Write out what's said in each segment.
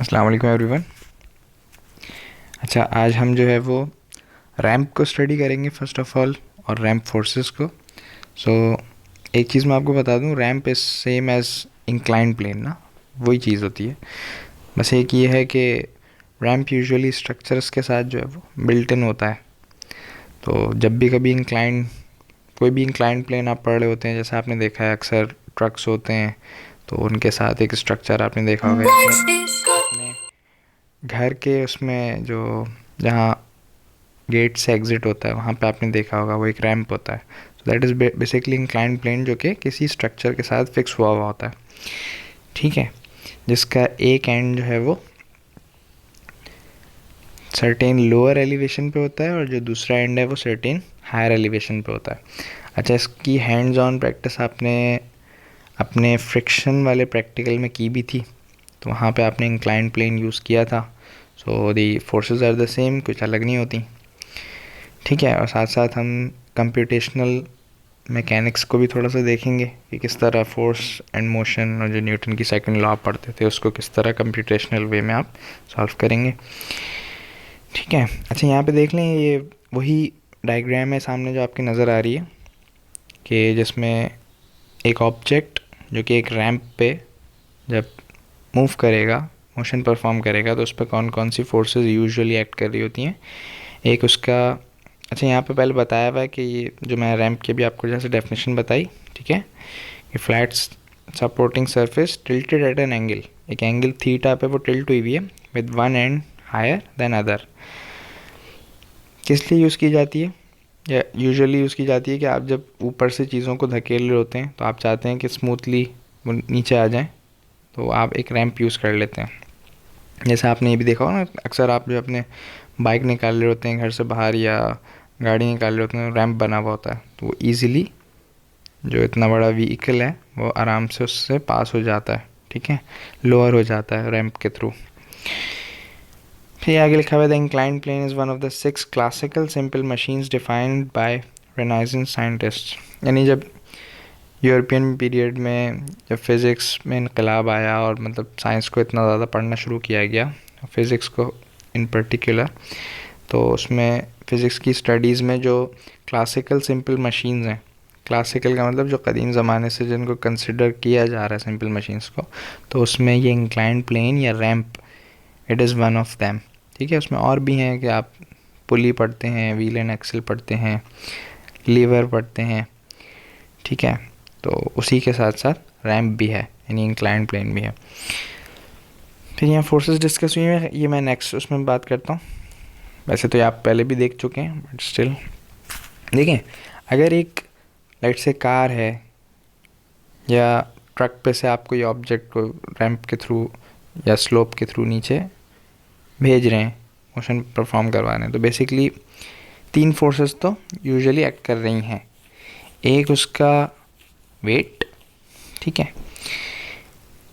अस्सलाम वालेकुम एवरीवन। अच्छा, आज हम जो है वो रैम्प को स्टडी करेंगे फ़र्स्ट ऑफ़ ऑल, और रैम्प फोर्सेस को। सो एक चीज़ मैं आपको बता दूं, ramp is same as inclined plane ना, वही चीज़ होती है। बस एक ये है कि रैम्प यूजुअली स्ट्रक्चर्स के साथ जो है वो बिल्ट इन होता है। तो जब भी कभी इंक्लाइंड, कोई भी इंक्लाइंड प्लेन आप पढ़ रहे होते हैं, जैसे आपने देखा है अक्सर ट्रक्स होते हैं तो उनके साथ एक स्ट्रक्चर आपने देखा होगा, अपने घर के उसमें जो, जहाँ गेट से एग्जिट होता है वहाँ पे आपने देखा होगा वो एक रैंप होता है। So that is basically inclined plane जो कि किसी स्ट्रक्चर के साथ फिक्स हुआ हुआ होता है, ठीक है, जिसका एक एंड जो है वो सर्टेन लोअर एलिवेशन पे होता है और जो दूसरा एंड है वो सर्टेन हायर एलिवेशन पे होता है। अच्छा, इसकी हैंड्स ऑन प्रैक्टिस आपने अपने फ्रिक्शन वाले प्रैक्टिकल में की भी थी, तो वहाँ पे आपने इंक्लाइंड प्लेन यूज़ किया था। So the forces are the same, कुछ अलग नहीं होती, ठीक है। और साथ साथ हम कंप्यूटेशनल मैकेनिक्स को भी थोड़ा सा देखेंगे कि किस तरह फोर्स एंड मोशन और जो न्यूटन की सेकंड लॉ पढ़ते थे उसको किस तरह कंप्यूटेशनल वे में आप सॉल्व करेंगे, ठीक है। अच्छा, यहाँ पे देख लें, ये वही डायग्राम है सामने जो आपकी नज़र आ रही है, कि जिसमें एक ऑब्जेक्ट जो कि एक रैंप पे जब मूव करेगा, मोशन परफॉर्म करेगा, तो उस पर कौन कौन सी फोर्सेस यूजुअली एक्ट कर रही होती हैं। एक उसका, अच्छा यहाँ पे पहले बताया हुआ है कि ये जो मैं रैंप की भी आपको जैसे डेफिनेशन बताई, ठीक है, कि flat supporting surface tilted at an angle, एक एंगल थीटा पे वो टिल्ट हुई हुई है with one end higher than other. किस लिए यूज़ की जाती है, या यूजुअली यूज़ की जाती है कि आप जब ऊपर से चीज़ों को धकेल रहे होते हैं तो आप चाहते हैं कि स्मूथली वो नीचे आ जाएं, तो आप एक रैंप यूज़ कर लेते हैं। जैसे आपने ये भी देखा होगा ना, अक्सर आप जो अपने बाइक निकाल रहे होते हैं घर से बाहर या गाड़ी निकाल रहे होते हैं, रैंप बना हुआ होता है, तो वो ईज़िली जो इतना बड़ा व्हीकल है वो आराम से उससे पास हो जाता है, ठीक है, लोअर हो जाता है रैंप के थ्रू। फिर आगे लिखा हुआ है, the inclined plane is one of the 6 classical simple machines defined by Renaissance scientist. यानी जब यूरोपियन पीरियड में जब फिज़िक्स में इनकलाब आया और मतलब साइंस को इतना ज़्यादा पढ़ना शुरू किया गया, फ़िज़िक्स को इन पर्टिकुलर, तो उसमें फ़िज़िक्स की स्टडीज़ में जो क्लासिकल सिंपल मशीन्स हैं, क्लासिकल का मतलब जो कदीम ज़माने से जिनको कंसिडर किया जा रहा है सिंपल मशीन्स को, तो उसमें ये इंक्लाइंड प्लेन या ramp, it is one of them, ठीक है। उसमें और भी हैं कि आप पुली पढ़ते हैं, व्हील एंड एक्सल पढ़ते हैं, लीवर पढ़ते हैं, ठीक है। तो उसी के साथ साथ रैंप भी है, यानी इंक्लाइंड प्लेन भी है। फिर यहाँ फोर्सेस डिस्कस हुई है, ये मैं नेक्स्ट उसमें बात करता हूँ। वैसे तो ये आप पहले भी देख चुके हैं, बट स्टिल देखें, अगर एक लाइट से कार है या ट्रक पे से आप कोई ऑब्जेक्ट को रैंप के थ्रू या स्लोप के थ्रू नीचे भेज रहे हैं, मोशन परफॉर्म करवा रहे हैं, तो बेसिकली 3 फोर्सेस तो यूजुअली एक्ट कर रही हैं। एक उसका वेट, ठीक है,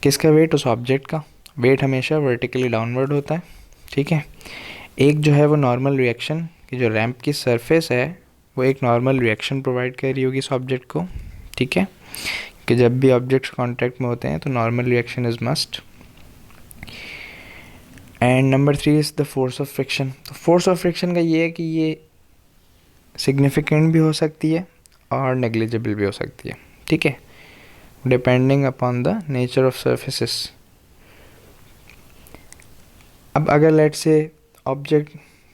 किसका वेट, उस ऑब्जेक्ट का वेट हमेशा वर्टिकली डाउनवर्ड होता है, ठीक है। एक जो है वो नॉर्मल रिएक्शन, कि जो रैंप की सरफेस है वो एक नॉर्मल रिएक्शन प्रोवाइड कर रही होगी इस ऑब्जेक्ट को, ठीक है, कि जब भी ऑब्जेक्ट्स कांटेक्ट में होते हैं तो normal reaction is must. And number 3 is the force of friction. तो फोर्स ऑफ फ्रिक्शन का ये है कि ये सिग्निफिकेंट भी हो सकती है और नेग्लिजिबल भी हो सकती है, ठीक है, depending upon the nature of surfaces. अब अगर लेट से ऑब्जेक्ट,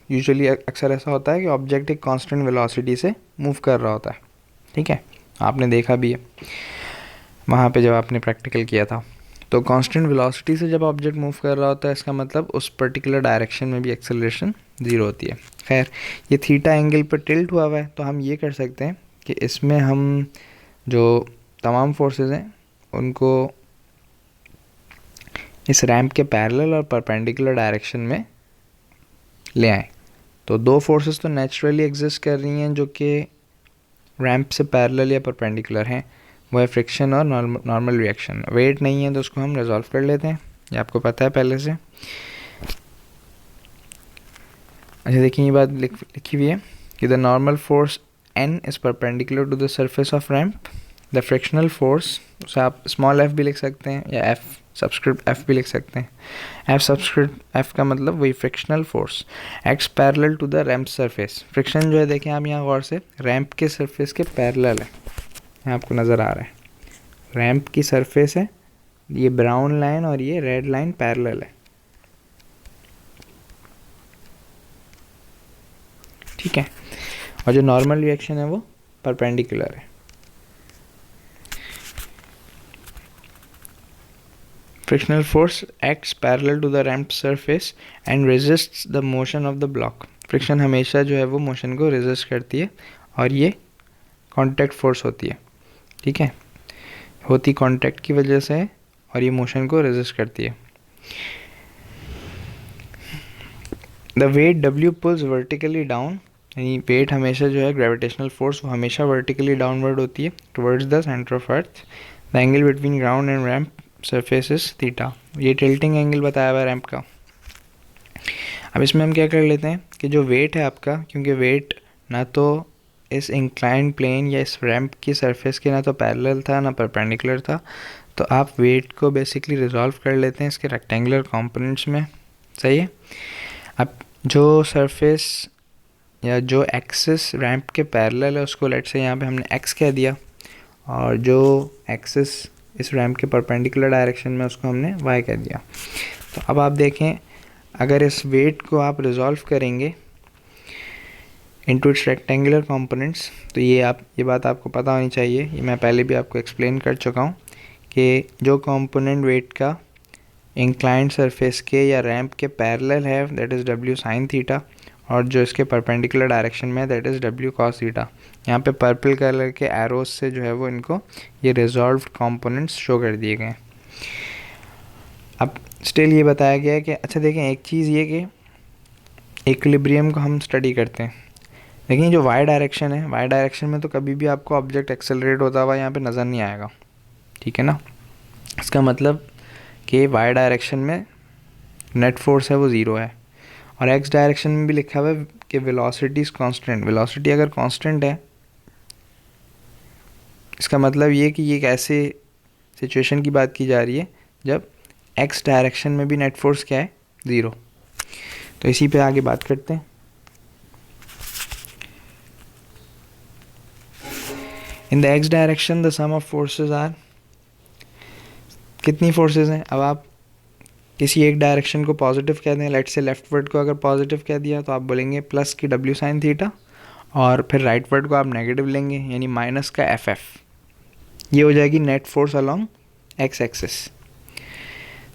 यूजुअली अक्सर ऐसा होता है कि ऑब्जेक्ट एक कांस्टेंट वेलोसिटी से मूव कर रहा होता है, ठीक है, आपने देखा भी है वहाँ पे जब आपने प्रैक्टिकल किया था, तो कांस्टेंट वेलोसिटी से जब ऑब्जेक्ट मूव कर रहा होता है, इसका मतलब उस पर्टिकुलर डायरेक्शन में भी एक्सेलरेशन 0 होती है। खैर, ये थीटा एंगल पर टिल्ट हुआ है, तो हम ये कर सकते हैं कि इसमें हम जो तमाम फोर्सेस हैं उनको इस रैंप के पैरेलल और परपेंडिकुलर डायरेक्शन में ले आए। तो 2 फोर्सेस तो नेचुरली एग्जिस्ट कर रही हैं जो कि रैंप से पैरेलल या परपेंडिकुलर हैं, वो है फ्रिक्शन और नॉर्मल रिएक्शन। वेट नहीं है तो उसको हम रिजॉल्व कर लेते हैं, ये आपको पता है पहले से। अच्छा देखिए, ये बात लिखी हुई है कि the normal force N is perpendicular to the surface of ramp, the frictional force, उसे आप स्मॉल f भी लिख सकते हैं या f सबस्क्रिप्ट एफ भी लिख सकते हैं। एफ सबस्क्रिप्ट एफ का मतलब वही frictional force X parallel to the ramp surface. Friction जो है देखें आप यहाँ गौर से, रैम्प के सरफेस के पैरेलल है, यहाँ आपको नज़र आ रहा है रैम्प की सरफेस है, ये ब्राउन लाइन और ये रेड लाइन पैरेलल है, ठीक है। और जो नॉर्मल रिएक्शन है वो परपेंडिकुलर है। Frictional force acts parallel to the ramp surface and resists the motion of the block. Friction हमेशा जो है वो मोशन को रेजिस्ट करती है और ये कांटेक्ट फोर्स होती है, ठीक है, होती कांटेक्ट की वजह से और ये मोशन को रेजिस्ट करती है। The weight W pulls vertically down, यानी वेट हमेशा जो है ग्रेविटेशनल फोर्स वो हमेशा वर्टिकली डाउनवर्ड होती है towards the centre of earth. The angle between ground and ramp surface is theta. ये टिल्टिंग एंगल बताया हुआ है रैम्प का। अब इसमें हम क्या कर लेते हैं कि जो वेट है आपका, क्योंकि वेट ना तो इस इंक्लाइंड प्लेन या इस रैम्प की सरफेस के ना तो पैरेलल था ना परपेंडिकुलर था, तो आप वेट को बेसिकली रिजॉल्व कर लेते हैं इसके रेक्टेंगुलर कंपोनेंट्स में, सही है। अब जो सरफेस या जो एक्सिस रैम्प के पैरेलल है उसको लेट से यहाँ पे हमने एक्स कह दिया, और जो एक्सिस इस रैम्प के परपेंडिकुलर डायरेक्शन में उसको हमने वाई कह दिया। तो अब आप देखें, अगर इस वेट को आप रिजॉल्व करेंगे इनटू इट्स रेक्टेंगुलर कंपोनेंट्स, तो ये बात आपको पता होनी चाहिए, ये मैं पहले भी आपको एक्सप्लेन कर चुका हूँ कि जो कंपोनेंट वेट का इंक्लाइंड सरफेस के या रैम्प के पैरेलल है that is W sin theta, और जो इसके परपेंडिकुलर डायरेक्शन में that is W cos theta. यहाँ पे पर्पल कलर के एरोस से जो है वो इनको ये रिजॉल्व्ड कंपोनेंट्स शो कर दिए गए। अब स्टिल ये बताया गया है कि अच्छा देखें, एक चीज़ ये कि इक्विलिब्रियम को हम स्टडी करते हैं, लेकिन जो वाई डायरेक्शन है, वाई डायरेक्शन में तो कभी भी आपको ऑब्जेक्ट एक्सेलरेट होता हुआ यहाँ पे नज़र नहीं आएगा, ठीक है ना। इसका मतलब कि वाई डायरेक्शन में नेट फोर्स है वो ज़ीरो है, और एक्स डायरेक्शन में भी लिखा हुआ है कि वेलोसिटी इज़ कांस्टेंट। वेलोसिटी अगर कांस्टेंट है, इसका मतलब ये कि ये एक ऐसे सिचुएशन की बात की जा रही है जब एक्स डायरेक्शन में भी नेट फोर्स क्या है, ज़ीरो। तो इसी पे आगे बात करते हैं। In the X direction the sum of forces are, कितनी फोर्सेस हैं। अब आप किसी एक डायरेक्शन को पॉजिटिव कह दें, लेट से लेफ्ट वर्ड को अगर पॉजिटिव कह दिया तो आप बोलेंगे प्लस की W sin थीटा, और फिर राइट वर्ड को आप नेगेटिव लेंगे यानी माइनस का FF। ये हो जाएगी net force along X axis.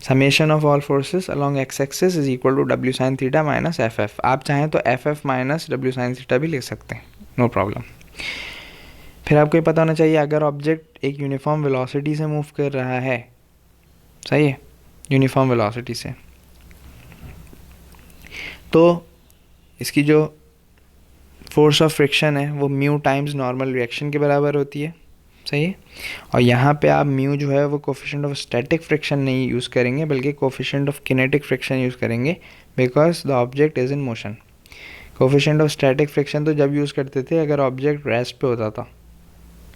Summation of all forces along X axis is equal to W sin theta minus FF। आप चाहें तो FF minus W sin theta भी लिख सकते हैं, नो प्रॉब्लम। फिर आपको ये पता होना चाहिए अगर ऑब्जेक्ट एक यूनिफॉर्म वेलोसिटी से मूव कर रहा है, सही है, यूनिफॉर्म वेलोसिटी से, तो इसकी जो फोर्स ऑफ फ्रिक्शन है वो म्यू टाइम्स नॉर्मल रिएक्शन के बराबर होती है, सही है। और यहाँ पे आप म्यू जो है वो कोफिशिएंट ऑफ स्टैटिक फ्रिक्शन नहीं यूज़ करेंगे बल्कि coefficient of kinetic friction use करेंगे, because the object is in motion. Coefficient of static friction तो जब यूज़ करते थे अगर ऑब्जेक्ट रेस्ट पे होता था,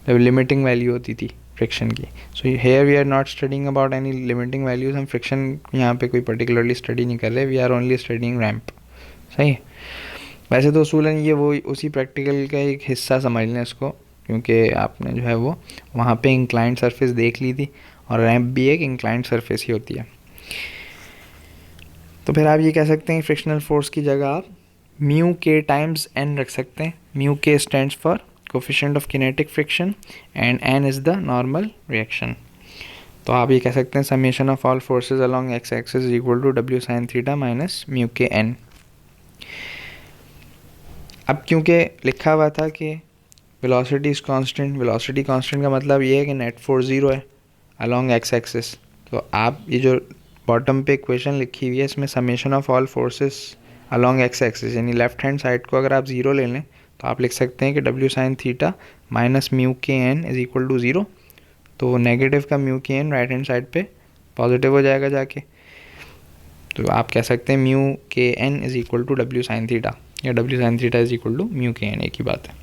जब लिमिटिंग वैल्यू होती थी फ्रिक्शन की। So here we are not studying about any limiting values, हम फ्रिक्शन यहाँ पे कोई पर्टिकुलरली स्टडी नहीं कर रहे, we are only studying ramp, सही है। वैसे तो असूलन ये वो उसी प्रैक्टिकल का एक हिस्सा समझ लें इसको, क्योंकि आपने जो है वो वहाँ पे इंक्लाइंड सरफेस देख ली थी, और रैम्प भी एक इंक्लाइंड सरफेस ही होती है। तो फिर आप ये कह सकते हैं फ्रिक्शनल फोर्स की जगह आप म्यू के टाइम्स एन रख सकते हैं। Mu K stands for coefficient of kinetic friction and N is the normal reaction. तो आप ये कह सकते हैं summation of all forces along X axis is equal to W sin theta minus mu K N. अब क्योंकि लिखा हुआ था कि velocity is constant, velocity constant का मतलब ये है कि नेट फोर्स ज़ीरो है अलोंग एक्स एक्सिस, तो आप ये जो बॉटम पे इक्वेशन लिखी हुई है इसमें summation of all forces along X axis यानी लेफ्ट हैंड साइड को अगर आप ज़ीरो ले लें तो आप लिख सकते हैं कि W sin theta minus mu K N is equal to zero. तो नेगेटिव का mu K N right hand side पे पॉजिटिव हो जाएगा जाके, तो आप कह सकते हैं mu K N is equal to W sin theta, या W sin theta is equal to mu K N, एक ही बात है।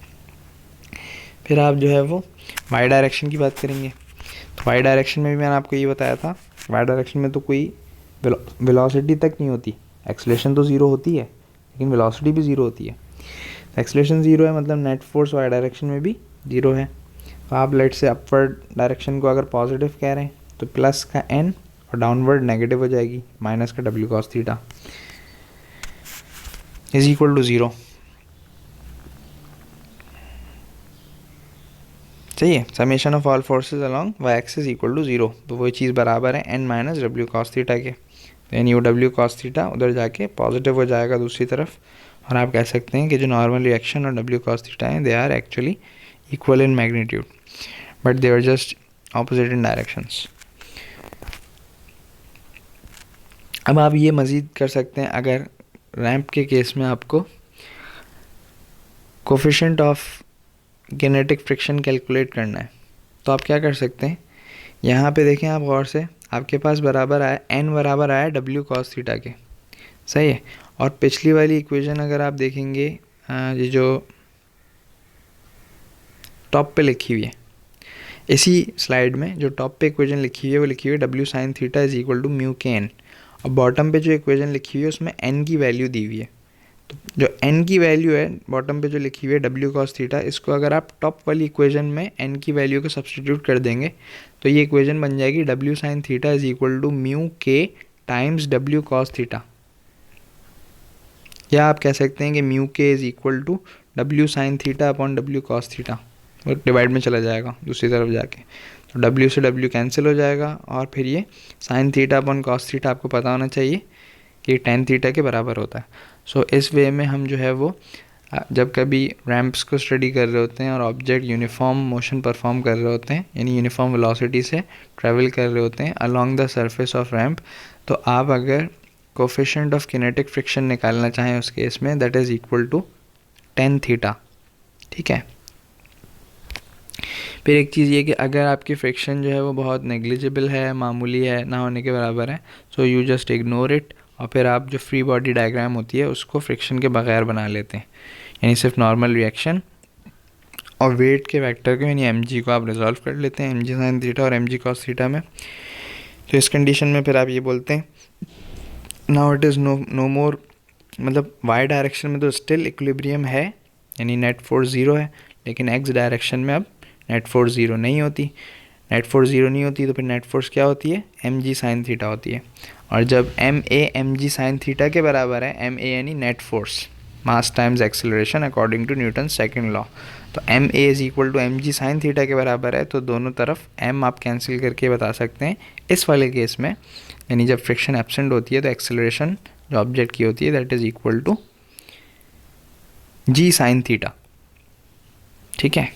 फिर आप जो है वो वाई डायरेक्शन की बात करेंगे। तो वाई डायरेक्शन में भी मैंने आपको ये बताया था वाई डायरेक्शन में तो कोई वेलोसिटी तक नहीं होती, एक्सेलरेशन तो ज़ीरो होती है लेकिन वेलोसिटी भी ज़ीरो होती है। एक्सेलरेशन ज़ीरो है मतलब नेट फोर्स वाई डायरेक्शन में भी ज़ीरो है। तो आप लेट से अपवर्ड डायरेक्शन को अगर पॉजिटिव कह रहे हैं तो प्लस का एन और डाउनवर्ड नेगेटिव हो जाएगी, माइनस का W cos theta is equal to zero. सही है, summation of all forces along Y axis equal to zero, तो वही चीज़ बराबर है N minus W cos theta के। तो N U W cos theta उधर जाके पॉजिटिव हो जाएगा दूसरी तरफ, और आप कह सकते हैं कि जो नॉर्मल रिएक्शन और डब्ल्यू कॉस थीटा है they are actually equal in magnitude but they are just opposite in directions. अब आप ये मज़ीद कर सकते हैं, अगर रैंप के केस में आपको coefficient of kinetic friction calculate करना है तो आप क्या कर सकते हैं, यहाँ पे देखें आप गौर से, आपके पास बराबर आया एन बराबर आया डब्ल्यू कॉस थीटा के, सही है। और पिछली वाली इक्वेशन अगर आप देखेंगे, ये जो टॉप पे लिखी हुई है इसी स्लाइड में, जो टॉप पे इक्वेशन लिखी हुई है वो लिखी हुई है W sine theta is equal to mu K N, और बॉटम पे जो इक्वेशन लिखी हुई है उसमें एन की वैल्यू दी हुई है। तो जो एन की वैल्यू है बॉटम पे जो लिखी हुई है डब्ल्यू कॉस थीटा, इसको अगर आप टॉप वाली इक्वेशन में एन की वैल्यू को सब्सटीट्यूट कर देंगे तो ये इक्वेशन बन जाएगी W sine theta is equal to mu K times W cos theta, या आप कह सकते हैं कि mu K is equal to W sine theta upon W cos theta, वो डिवाइड में चला जाएगा दूसरी तरफ जाके, तो डब्ल्यू से डब्ल्यू कैंसिल हो जाएगा और फिर ये sign theta upon cos theta आपको पता होना चाहिए कि टेन थीटा के बराबर होता है। सो इस वे में हम जो है वो जब कभी रैम्प्स को स्टडी कर रहे होते हैं और ऑब्जेक्ट यूनिफॉर्म मोशन परफॉर्म कर रहे होते हैं, यानी यूनिफॉर्म वेलोसिटी से ट्रैवल कर रहे होते हैं along the surface of ramp, तो आप अगर कोफिशिएंट ऑफ किनेटिक फ्रिक्शन निकालना चाहें उस केस में that is equal to tan theta, ठीक है। फिर एक चीज़ ये कि अगर आपकी फ्रिक्शन जो है वो बहुत नेग्लिजिबल है, मामूली है, ना होने के बराबर है, so you just ignore it, और फिर आप जो फ्री बॉडी डायग्राम होती है उसको फ्रिक्शन के बगैर बना लेते हैं, यानी सिर्फ नॉर्मल रिएक्शन और वेट के वेक्टर को यानी एम को आप रिजॉल्व कर लेते हैं एम जी साइन थीटा और एम जी कॉस थीटा में। तो इस कंडीशन में फिर आप ये बोलते हैं नाउ इट इज़ नो मोर, मतलब वाई डायरेक्शन में तो स्टिल इक्विलिब्रियम है यानी नेट फोर्स ज़ीरो है, लेकिन एक्स डायरेक्शन में अब नेट फोर्स ज़ीरो नहीं होती। नेट फोर्स ज़ीरो नहीं होती तो फिर नेट फोर्स क्या होती है, एम जी साइन थीटा होती है। और जब एम जी साइन थीटा के बराबर है, एम यानी net force mass times acceleration according to Newton second law, तो M is equal to M G sine theta के बराबर है, तो दोनों तरफ एम आप कैंसिल करके बता सकते हैं इस वाले केस में, यानी जब फ्रिक्शन एब्सेंट होती है तो एक्सेलरेशन जो ऑब्जेक्ट की होती है that is equal to G sine theta, ठीक है।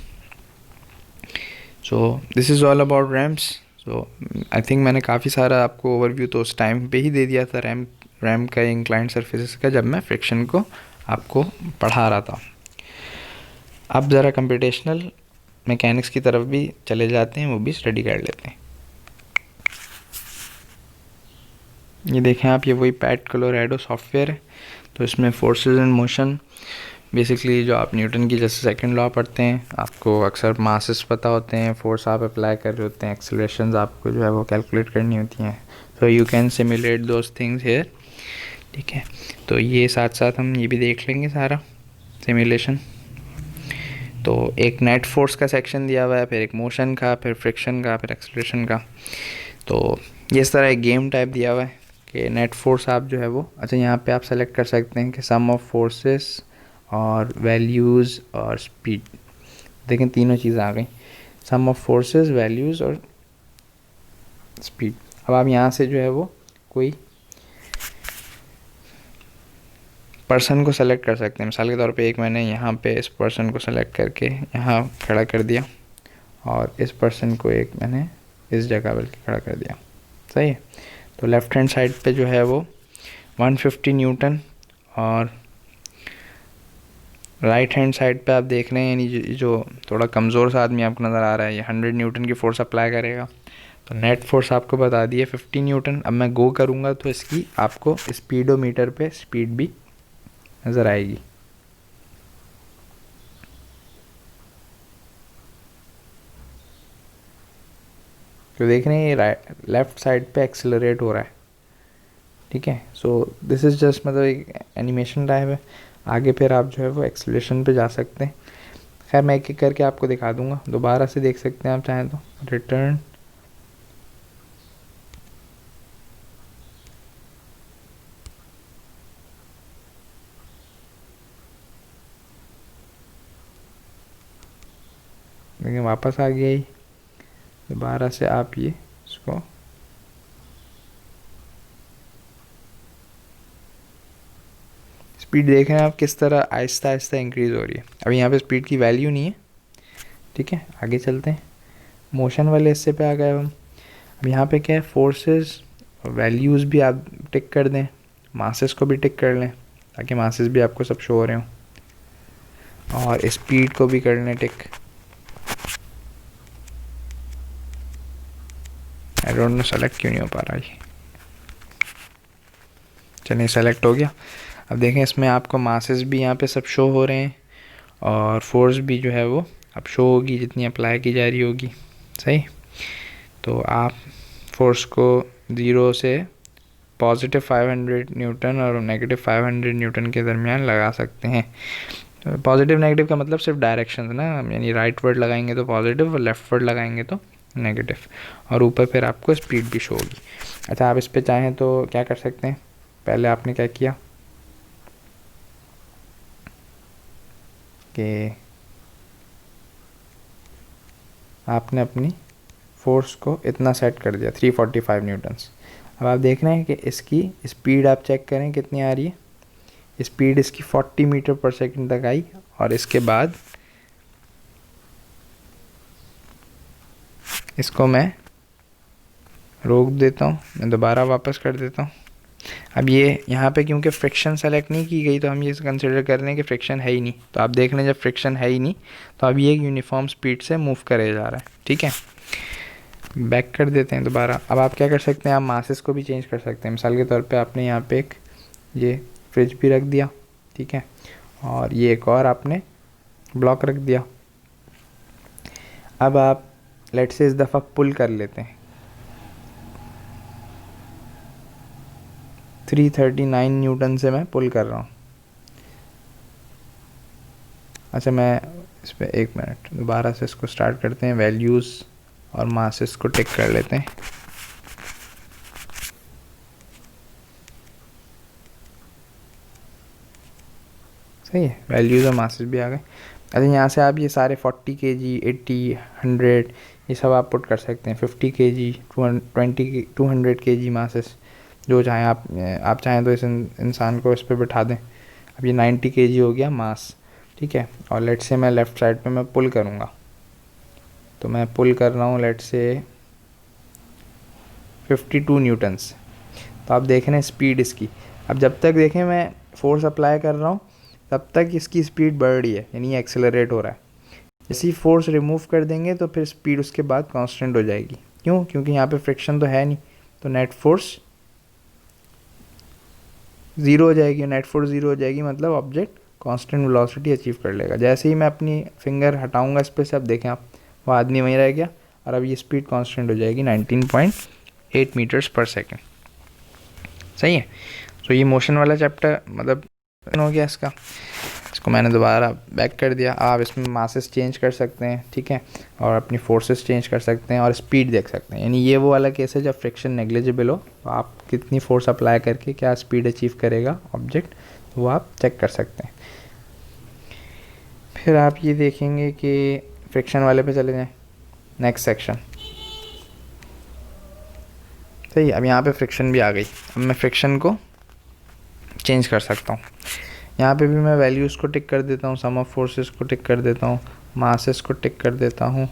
So this is all about ramps. So I think मैंने काफ़ी सारा आपको ओवरव्यू तो उस टाइम पे ही दे दिया था रैम्प का, इंक्लाइंड सरफेसेस का, जब मैं फ्रिक्शन को आपको पढ़ा रहा था। अब ज़रा कंप्यूटेशनल मैकेनिक्स की तरफ भी चले जाते हैं, वो भी स्टडी कर लेते हैं। ये देखें आप, ये वही पैट कोलोरेडो सॉफ्टवेयर है, तो इसमें फोर्सेस एंड मोशन बेसिकली जो आप न्यूटन की जैसे सेकंड लॉ पढ़ते हैं, आपको अक्सर मासेस पता होते हैं, फोर्स आप अप्लाई कर रहे होते हैं, एक्सेलरेशंस आपको जो है वो कैलकुलेट करनी होती हैं, तो you can simulate those things here, ठीक है। तो ये साथ साथ हम ये भी देख लेंगे सारा सिमुलेशन। तो एक नेट फोर्स का सेक्शन दिया हुआ है, फिर एक मोशन का, फिर फ्रिक्शन का, फिर एक्सेलरेशन का। तो ये इस तरह एक गेम टाइप दिया हुआ है कि नेट फोर्स आप जो है वो, अच्छा यहाँ पे आप सेलेक्ट कर सकते हैं कि सम ऑफ फोर्सेस और वैल्यूज़ और स्पीड, देखें तीनों चीज़ें आ गई, सम ऑफ फोर्सेस, वैल्यूज़ और स्पीड। अब आप यहाँ से जो है वो कोई पर्सन को सेलेक्ट कर सकते हैं, मिसाल के तौर पे एक मैंने यहाँ पे इस पर्सन को सेलेक्ट करके यहाँ खड़ा कर दिया और इस पर्सन को एक मैंने इस जगह बल्कि खड़ा कर दिया, सही है। तो लेफ़्ट हैंड साइड पे जो है वो 150 न्यूटन और राइट हैंड साइड पे आप देख रहे हैं यानी जो थोड़ा कमज़ोर सा आदमी आपको नज़र आ रहा है ये 100 न्यूटन की फ़ोर्स अप्लाई करेगा, तो नेट फोर्स आपको बता दी है 50 न्यूटन। अब मैं गो करूँगा तो इसकी आपको स्पीडोमीटर पे स्पीड भी नज़र आएगी। तो देख रहे हैं ये लेफ़्ट साइड पे एक्सेलरेट हो रहा है, ठीक है। सो दिस इज़ जस्ट मतलब एक एनिमेशन टाइप है। आगे फिर आप जो है वो एक्सेलरेशन पे जा सकते हैं। खैर मैं एक एक करके आपको दिखा दूंगा, दोबारा से देख सकते हैं आप चाहें तो। रिटर्न, लेकिन वापस आ गया ही। दोबारा से आप ये इसको स्पीड देख रहे हैं आप किस तरह आहिस्ता आहिस्ता इंक्रीज़ हो रही है। अभी यहाँ पे स्पीड की वैल्यू नहीं है, ठीक है। आगे चलते हैं, मोशन वाले हिस्से पे आ गए हम। अब यहाँ पे क्या है, फोर्सेस वैल्यूज़ भी आप टिक कर दें, मासेस को भी टिक कर लें ताकि मासेस भी आपको सब शो हो रहे हों, और स्पीड को भी कर लें टिक। आई डोंट नो सेलेक्ट क्यों नहीं हो पा रहा ये। चलिए सेलेक्ट हो गया। अब देखें इसमें आपको मासेस भी यहाँ पे सब शो हो रहे हैं, और फोर्स भी जो है वो अब शो होगी जितनी अप्लाई की जा रही होगी, सही। तो आप फोर्स को 0 से पॉजिटिव 500 न्यूटन और नेगेटिव 500 न्यूटन के दरमियान लगा सकते हैं। पॉजिटिव नेगेटिव का मतलब सिर्फ डायरेक्शन ना, यानी राइट वर्ड लगाएंगे तो पॉजिटिव और लेफ्ट वर्ड लगाएंगे तो नेगेटिव, और ऊपर फिर आपको स्पीड भी शो होगी। अच्छा, आप इस पर चाहें तो क्या कर सकते हैं, पहले आपने क्या किया कि आपने अपनी फोर्स को इतना सेट कर दिया 345 न्यूटन्स। अब आप देख रहे हैं कि इसकी स्पीड आप चेक करें कितनी आ रही है। स्पीड इसकी 40 मीटर पर सेकंड तक आई, और इसके बाद इसको मैं रोक देता हूँ, मैं दोबारा वापस कर देता हूँ। अब ये यहाँ पे क्योंकि फ्रिक्शन सेलेक्ट नहीं की गई तो हम ये कंसिडर कर रहे हैं कि फ्रिक्शन है ही नहीं। तो आप देख रहे हैं जब फ्रिक्शन है ही नहीं तो अब ये यूनिफॉर्म स्पीड से मूव करे जा रहा है, ठीक है। बैक कर देते हैं दोबारा। अब आप क्या कर सकते हैं, आप मासेस को भी चेंज कर सकते हैं। मिसाल के तौर पे आपने यहाँ पे एक ये फ्रिज भी रख दिया, ठीक है, और ये एक और आपने ब्लॉक रख दिया। अब आप लेट से इस दफ़ा पुल कर लेते हैं। 339 न्यूटन से मैं पुल कर रहा हूँ। अच्छा, मैं इस पर 1 मिनट दोबारा से इसको स्टार्ट करते हैं। वैल्यूज़ और मासेस को टिक कर लेते हैं। सही है, वैल्यूज़ और मासेस भी आ गए। अच्छा, यहाँ से आप ये सारे 40 kg 80 100 ये सब आप पुट कर सकते हैं। 50 kg 200 kg मासेस जो चाहें आप चाहें तो इस इंसान को इस पर बिठा दें। अब ये 90 kg हो गया मास, ठीक है। और लेट से मैं लेफ़्ट साइड पे मैं पुल करूँगा, तो मैं पुल कर रहा हूँ लेट से 52 न्यूटन्स। तो आप देख रहे हैं स्पीड इसकी, अब जब तक देखें मैं फोर्स अप्लाई कर रहा हूँ तब तक इसकी स्पीड बढ़ रही है, यानी ये एक्सेलरेट हो रहा है। जैसे ही फोर्स रिमूव कर देंगे तो फिर स्पीड उसके बाद कांस्टेंट हो जाएगी। क्यों? क्योंकि यहाँ पे फ्रिक्शन तो है नहीं, तो नेट फोर्स ज़ीरो हो जाएगी। नेट फोर्स ज़ीरो हो जाएगी मतलब ऑब्जेक्ट कांस्टेंट वेलोसिटी अचीव कर लेगा। जैसे ही मैं अपनी फिंगर हटाऊंगा इस पर से, अब देखें आप, वो आदमी वहीं रह गया, और अब ये स्पीड कांस्टेंट हो जाएगी 19.8 मीटर्स पर सेकेंड। सही है। तो ये मोशन वाला चैप्टर मतलब हो गया इसका। इसको मैंने दोबारा बैक कर दिया। आप इसमें मासेस चेंज कर सकते हैं, ठीक है, और अपनी फोर्सेस चेंज कर सकते हैं, और स्पीड देख सकते हैं। यानी ये वो वाला केस है जब फ्रिक्शन नेग्लिजिबल हो, तो आप कितनी फोर्स अप्लाई करके क्या स्पीड अचीव करेगा ऑब्जेक्ट, तो वो आप चेक कर सकते हैं। फिर आप ये देखेंगे कि फ्रिक्शन वाले पे चले जाएँ, नेक्स्ट सेक्शन। सही, अब यहाँ पे फ्रिक्शन भी आ गई। अब मैं फ्रिक्शन को चेंज कर सकता हूँ। यहाँ पे भी मैं वैल्यूज़ को टिक कर देता हूँ, सम ऑफ फोर्सेस को टिक कर देता हूँ, मासेस को टिक कर देता हूँ।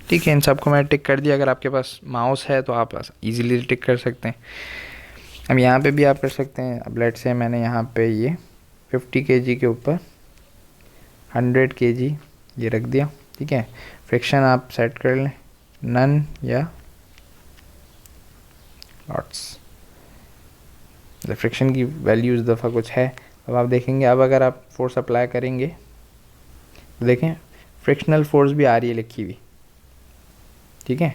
ठीक है, इन सबको मैंने टिक कर दिया। अगर आपके पास माउस है तो आप इजीली टिक कर सकते हैं। अब यहाँ पे भी आप कर सकते हैं। अब लेट से मैंने यहाँ पे ये 50 kg के ऊपर 100 kg ये रख दिया, ठीक है। फ्रिक्शन आप सेट कर लें, नन या लॉट्स, फ्रिक्शन की वैल्यू इस दफ़ा कुछ है। अब आप देखेंगे, अब अगर आप फोर्स अप्लाई करेंगे तो देखें फ्रिक्शनल फोर्स भी आ रही है लिखी हुई, ठीक है।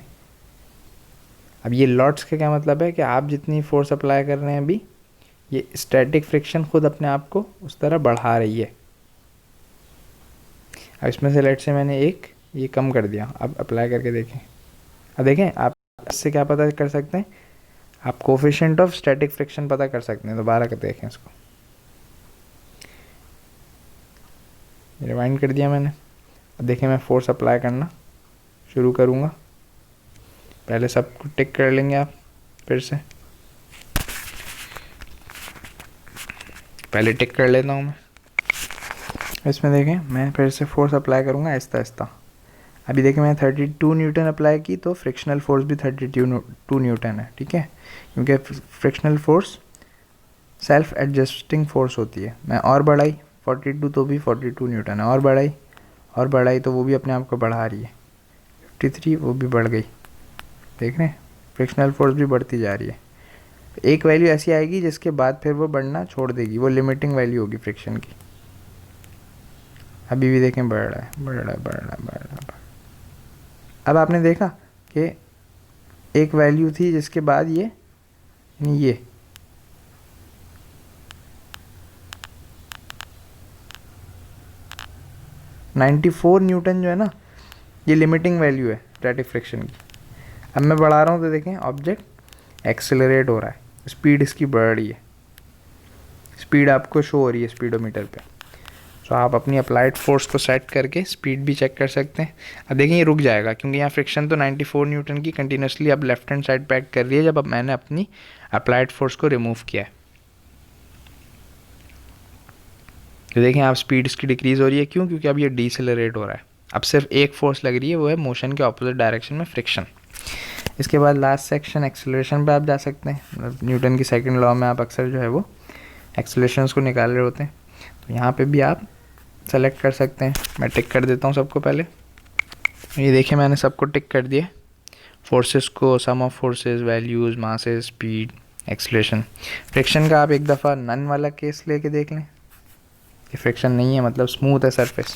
अब ये लॉट्स का क्या मतलब है कि आप जितनी फोर्स अप्लाई कर रहे हैं अभी, ये स्टैटिक फ्रिक्शन खुद अपने आप को उस तरह बढ़ा रही है। अब इसमें से लेट से मैंने एक ये कम कर दिया, अब अप्लाई करके देखें। अब देखें आप इससे क्या पता कर सकते हैं, आप कोफिशिएंट ऑफ स्टैटिक फ्रिक्शन पता कर सकते हैं। दोबारा कर देखें इसको, रिवाइंड कर दिया मैंने। अब देखें मैं फोर्स अप्लाई करना शुरू करूँगा, पहले सब कुछ टिक कर लेंगे आप फिर से, पहले टिक कर लेता हूँ मैं। इसमें देखें मैं फिर से फोर्स अप्लाई करूँगा आहिस्ता आहिस्ता। अभी देखें मैंने 32 न्यूटन अप्लाई की तो फ्रिक्शनल फोर्स भी 32 न्यूटन है, ठीक है, क्योंकि frictional force self adjusting force होती है। मैं और बढ़ाई 42 तो भी 42 न्यूटन है, और बढ़ाई तो वो भी अपने आप को बढ़ा रही है, 53 वो भी बढ़ गई। देख रहे हैं फ्रिक्शनल फोर्स भी बढ़ती जा रही है। एक वैल्यू ऐसी आएगी जिसके बाद फिर वो बढ़ना छोड़ देगी, वो लिमिटिंग वैल्यू होगी फ्रिक्शन की। अभी भी देखें बढ़ रहा है, बढ़ रहा है, बढ़ रहा है, बढ़ रहा है। अब आपने देखा कि एक वैल्यू थी जिसके बाद ये 94 न्यूटन जो है ना, ये लिमिटिंग वैल्यू है स्टैटिक फ्रिक्शन की। अब मैं बढ़ा रहा हूँ तो देखें ऑब्जेक्ट एक्सेलरेट हो रहा है, स्पीड इसकी बढ़ रही है, स्पीड आपको शो हो रही है स्पीडोमीटर पे। तो आप अपनी अप्लाइड फोर्स को सेट करके स्पीड भी चेक कर सकते हैं। अब देखिए ये रुक जाएगा क्योंकि यहाँ फ्रिक्शन तो 94 न्यूटन की कंटिन्यूसली अब लेफ्ट हैंड साइड पे एक्ट कर रही है जब अब मैंने अपनी अप्लाइड फोर्स को रिमूव किया है। तो देखें आप स्पीड इसकी डिक्रीज़ हो रही है, क्यों? क्योंकि अब ये डीसेलरेट हो रहा है। अब सिर्फ एक फोर्स लग रही है, वो है मोशन के ऑपोजिट डायरेक्शन में फ्रिक्शन। इसके बाद लास्ट सेक्शन एक्सेलरेशन पे आप जा सकते हैं। न्यूटन की सेकंड लॉ में आप अक्सर जो है वो एक्सेलरेशंस को निकाल रहे होते हैं, तो यहाँ पे भी आप सेलेक्ट कर सकते हैं। मैं टिक कर देता हूँ सबको पहले। ये देखिए मैंने सबको टिक कर दिया फोर्सेस को, sum of forces, values, masses, speed, acceleration. Friction का आप एक दफ़ा नन वाला केस लेके देख लें कि फ्रिक्शन नहीं है, मतलब स्मूथ है सरफेस।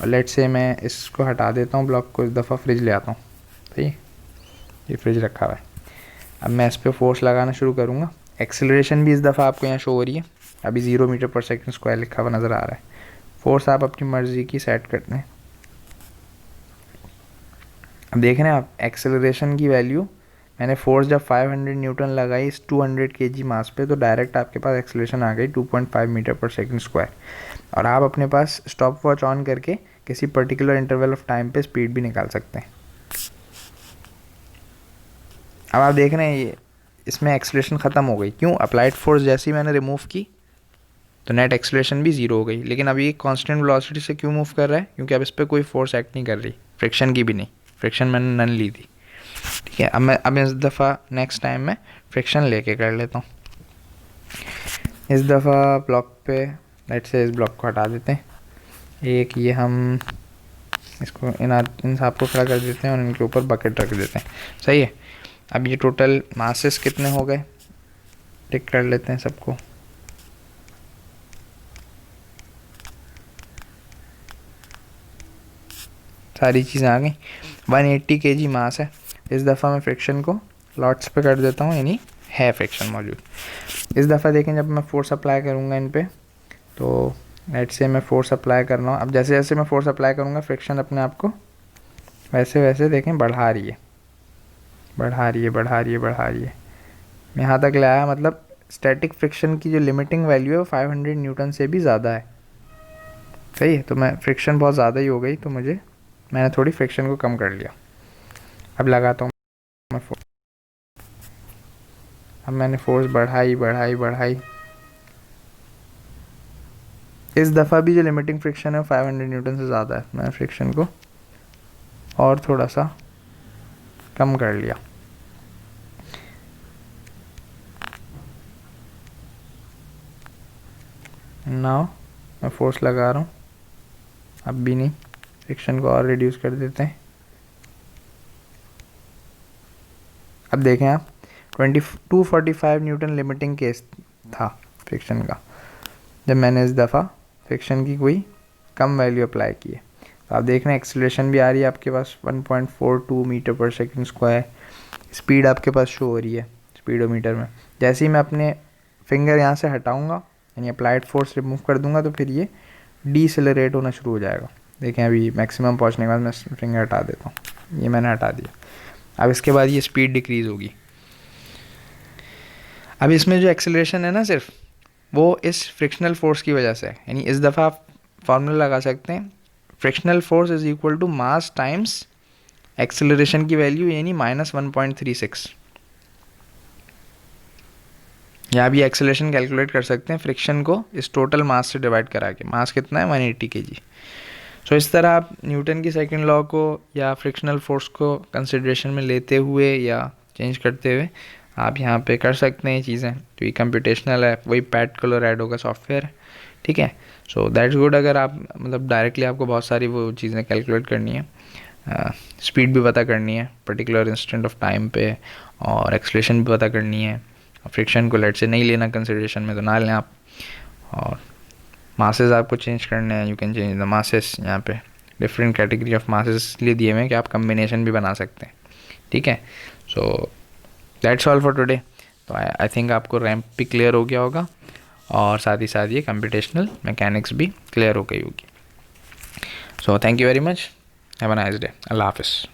और लेट से मैं इसको हटा देता हूँ ब्लॉक को, इस दफ़ा फ्रिज ले आता हूँ, सही है, ये फ्रिज रखा हुआ है। अब मैं इस पर फोर्स लगाना शुरू करूँगा। एक्सेलरेशन भी इस दफ़ा आपको यहाँ शो हो रही है, अभी 0 मीटर पर सेकंड स्क्वायर लिखा हुआ नज़र आ रहा है। फोर्स आप अपनी मर्ज़ी की सेट करते हैं। अब देख रहे हैं आप एक्सेलरेशन की वैल्यू, मैंने फोर्स जब 500 न्यूटन लगाई इस 200 kg मास पे, तो डायरेक्ट आपके पास एक्सेलरेशन आ गई 2.5 मीटर पर सेकंड स्क्वायर। और आप अपने पास स्टॉप वॉच ऑन करके किसी पर्टिकुलर इंटरवल ऑफ टाइम पे स्पीड भी निकाल सकते हैं। अब आप देख रहे हैं ये इसमें एक्सेलरेशन ख़त्म हो गई, क्यों? अप्लाइड फोर्स जैसी मैंने रिमूव की तो नेट एक्सेलरेशन भी ज़ीरो हो गई। लेकिन अब ये कांस्टेंट वेलोसिटी से क्यों मूव कर रहा है? क्योंकि अब इस पर कोई फोर्स एक्ट नहीं कर रही, फ्रिक्शन की भी नहीं, फ्रिक्शन मैंने नन ली थी, ठीक है। अब इस दफ़ा नेक्स्ट टाइम मैं फ्रिक्शन लेके कर लेता हूँ। इस दफ़ा ब्लॉक पे लेट से इस ब्लॉक को हटा देते हैं, एक ये हम इसको इन सब को खड़ा कर देते हैं और इनके ऊपर बकेट रख देते हैं, सही है। अब ये टोटल मासेस कितने हो गए, टिक कर लेते हैं सबको। सारी चीज़ें आ गई। 180 kg मास है। इस दफ़ा मैं फ्रिक्शन को लॉट्स पे कर देता हूँ, यानी है फ्रिक्शन मौजूद। इस दफ़ा देखें जब मैं फोर्स अप्लाई करूँगा इन पे, तो लेट से मैं फोर्स अप्लाई कर रहा हूँ। अब जैसे जैसे मैं फोर्स अप्लाई करूँगा फ्रिक्शन अपने आप को वैसे वैसे देखें बढ़ा रही है, बढ़ा रही है, बढ़ा रही है, बढ़ा रही है। मैं यहाँ तक ले आया, मतलब स्टैटिक फ्रिक्शन की जो लिमिटिंग वैल्यू है वो 500 न्यूटन से भी ज़्यादा है, सही है। तो मैं फ्रिक्शन बहुत ज़्यादा ही हो गई, तो मैंने थोड़ी फ्रिक्शन को कम कर लिया। अब लगाता हूँ मैं फोर्स। अब मैंने फोर्स बढ़ाई बढ़ाई बढ़ाई। इस दफ़ा भी जो लिमिटिंग फ्रिक्शन है 500 न्यूटन से ज़्यादा है, मैंने फ्रिक्शन को और थोड़ा सा कम कर लिया। नाउ मैं फोर्स लगा रहा हूँ, अब भी नहीं, फ्रिक्शन को और रिड्यूस कर देते हैं। अब देखें आप 245 न्यूटन लिमिटिंग केस था फ्रिक्शन का, जब मैंने इस दफ़ा फ्रिक्शन की कोई कम वैल्यू अप्लाई की है। तो आप देख रहे हैं एक्सेलरेशन भी आ रही है आपके पास 1.42 मीटर पर सेकंड स्क्वायर। स्पीड आपके पास शो हो रही है स्पीडोमीटर में। जैसे ही मैं अपने फिंगर यहाँ से हटाऊँगा, यानी अप्लाइड फोर्स रिमूव कर दूँगा, तो फिर ये डीसेलरेट होना शुरू हो जाएगा। देखें अभी मैक्सिमम पहुँचने के बाद मैं फिंगर हटा देता हूँ, ये मैंने हटा दिया। अब इसके बाद ये स्पीड डिक्रीज़ होगी। अब इसमें जो एक्सेलरेशन है ना सिर्फ वो इस फ्रिक्शनल फोर्स की वजह से है। यानी इस दफ़ा आप फार्मूला लगा सकते हैं, frictional force is equal to mass times acceleration की वैल्यू, यानी -1.36। या भी एक्सेलरेशन कैलकुलेट कर सकते हैं फ्रिक्शन को इस टोटल मास से डिवाइड करा के। मास कितना है? 180 kg। सो इस तरह आप न्यूटन की सेकंड लॉ को या फ्रिक्शनल फोर्स को कंसिडरेशन में लेते हुए या चेंज करते हुए आप यहाँ पे कर सकते हैं ये चीज़ें। तो ये कंप्यूटेशनल है, वही पैट कोलोराडो का सॉफ्टवेयर है, ठीक है। So that's good. अगर आप मतलब डायरेक्टली आपको बहुत सारी वो चीज़ें कैलकुलेट करनी है, स्पीड भी पता करनी है पर्टिकुलर इंस्टेंट ऑफ टाइम पे, और एक्सेलरेशन भी पता करनी है, फ्रिक्शन को लेट से नहीं लेना कंसिडरेशन में तो ना लें आप, और मासेस आपको चेंज करने हैं, you can change the masses. यहाँ पे डिफरेंट कैटेगरी ऑफ मासेस इसलिए दिए हुए हैं कि आप कम्बिनेशन भी बना सकते हैं, ठीक है। So that's all for today. तो आई थिंक आपको रैम्प भी क्लियर हो गया होगा, और साथ ही साथ ये कंप्यूटेशनल मैकेनिक्स भी क्लियर हो गई होगी। So thank you very much, have a nice day, अल्लाह हाफिज़।